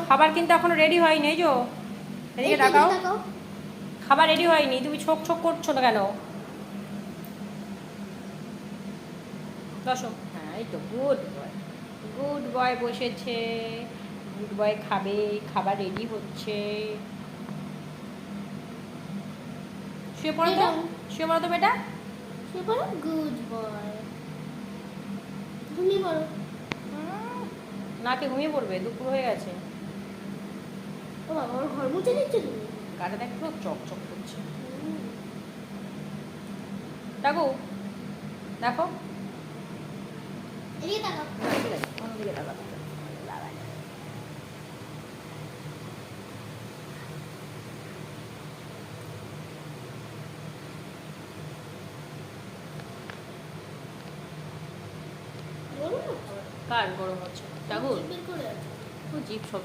খাবার কিন্তু এখনো রেডি হয়নি, এই যো এদিকে তাকাও। খাবার রেডি হয়নি, তুমি ছোক ছোক করছো না কেন? বসো। হ্যাঁ এই তো গুড বয়, গুড বয় বসেছে। গুড বয় খাবে, খাবার রেডি হচ্ছে। শুয়ে পড়ো তো, শুয়ে পড়ো তো বেটা। শুয়ে পড়ো, গুড বয়। ঘুমিয়ে পড়ো। নাকে ঘুমিয়ে পড়বে, দুপুর হয়ে গেছে। ও বাবা, ওর ঘর মুছে দিচ্ছ তুমি? গাটা দেখ পুরো চকচক করছে। দেখো দেখো, এদিকে তাকাও। ঠিক আছে অন্যদিকে তাকাও। গরম না খাবার? কার গরম হচ্ছে? ঠাকুর বের করে আছে। ও জিভ সব